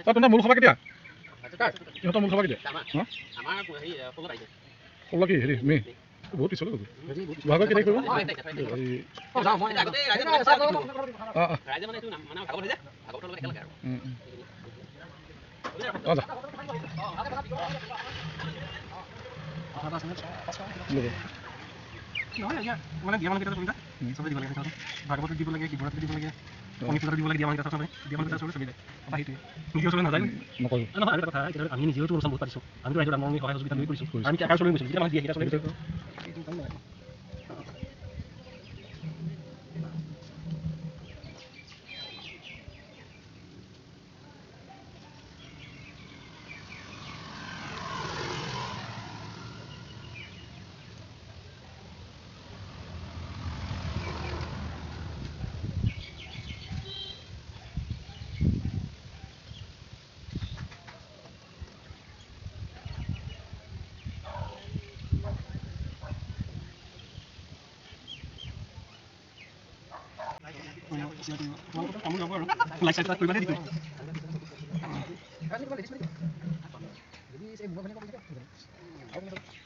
তোমাৰ মূল খবৰ কেতিয়া ইহঁতৰ মূল খবৰ কেতিয়া ষোল্ল কি হেৰি মে বহুত পিছলৈ গ'ল বহাগৰ কেতিয়া কৰিব নহয় এতিয়া মানে দিয়া মানুহ কেইটা চবেই দিব লাগে ভাগৱতত দিব লাগে শিৱৰাত্ৰিত দিব লাগে শনিপূজাত দিব লাগে দিয়া মানুহ কেইটা চবেই দিয়া মানুহ কেইটা চবেই বা সেইটোৱে নিজেও চবেই নাজানে নকৰোঁ নহয় আৰু কথা আমি নিজেও অনুষ্ঠান বহুত পাতিছোঁ আমিতো ৰাইজৰ আমি সহায় সহযোগিতা লৈ কৰিছোঁ আমি আকাৰ চলি গৈছোঁ যেতিয়া মানুহ দিয়ে সেইটা চলি কামো যাব আৰু লাইক চাইক কৰিবানে দিম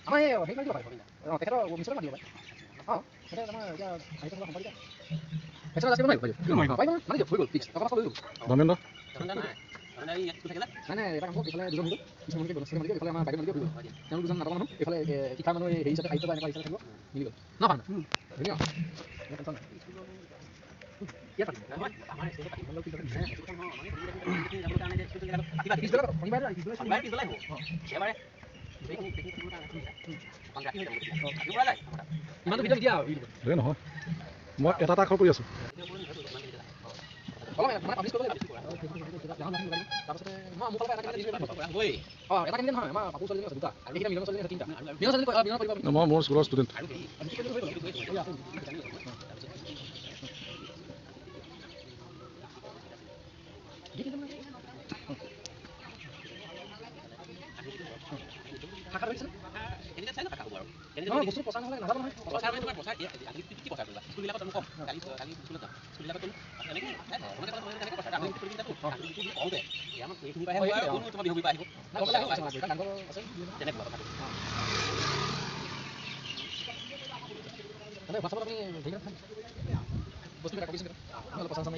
আমাৰ এই হেৰি মাৰি দিব পাৰে তেখেতৰ মিছতে মাতিব পাৰে এতিয়া আমাৰ এতিয়া আহিছে সম্পাদিকা পেচা আছে নাই পাৰিব মানে হৈ গ'ল ফিক্স টকা লৈ গ'ল ধৰ্মেন্দ্ৰ নাই এটা কাম এইফালে দুজন হৈ গ'ল কিছুমানকে গ'ল এইফালে আমাৰ বাইদেউ মালিকে হৈ গ'ল তেওঁলোক দুজন নাটক মানুহ এইফালে শিক্ষাৰ মানুহ হেৰি হিচাপে সাহিত্য বা এনেকুৱা হিচাপে থাকিব মিলি গ'ল নহয় ধুনীয়া নহয় মই এটা আখৰ কৰি আছোঁ মই মোৰ স্কুলৰ ষ্টুডেণ্ট বস্তু প্ৰচাৰ নহ'লে নাযাব নহয় প্ৰচাৰ মানে তোমাৰ প্ৰচাৰ কি প্ৰচাৰ কৰিবা স্কুলবিলাকত কম কালি স্কুলত যাম স্কুলবিলাকত এনেকৈ কওঁতে আমাৰ এইখিনি পাই কোনো তোমাৰ বিহু আহিব তেনেকুৱা কথাটো মানে হোৱাটছআপত আপুনি হেৰি বস্তুবিলাক কবিছে নহ'লে প্ৰচাৰ চাম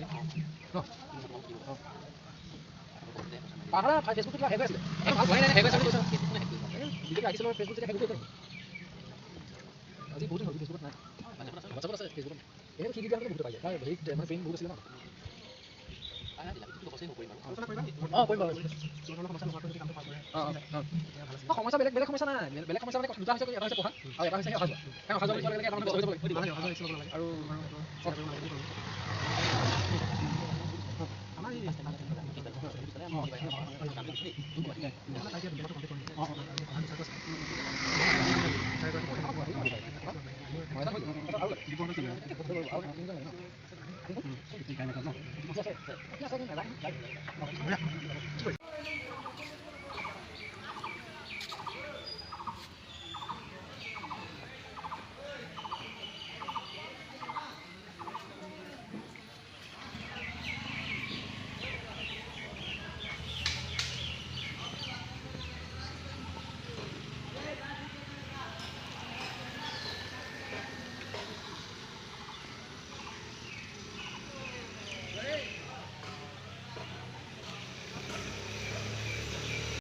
পাহাৰা ফেচবুকটো কিবা হেক হৈ আছিলে ভাল হোৱাই নাই হেক হৈ আছে বুলি কৈছে বিজেপি আহিছিল ফেচবুক যেতিয়া হেক হৈ আজি বহুত দিন হ'ল ফেচবুকত নাই হোৱাটছআপত আছে ফেচবুকত এই কি দিয়া বহুত পাই যায় হেৰিত মানে পেইন বহুত আছিলে ন সমস্যা বেলেগ সমস্যা নাই বেলেগ সমস্যা মানে দুটা হৈছে এটা হৈছে পঢ়া আৰু এটা হৈছে অহা যোৱা কাৰণ অহা যোৱা কৰিব লাগে আৰু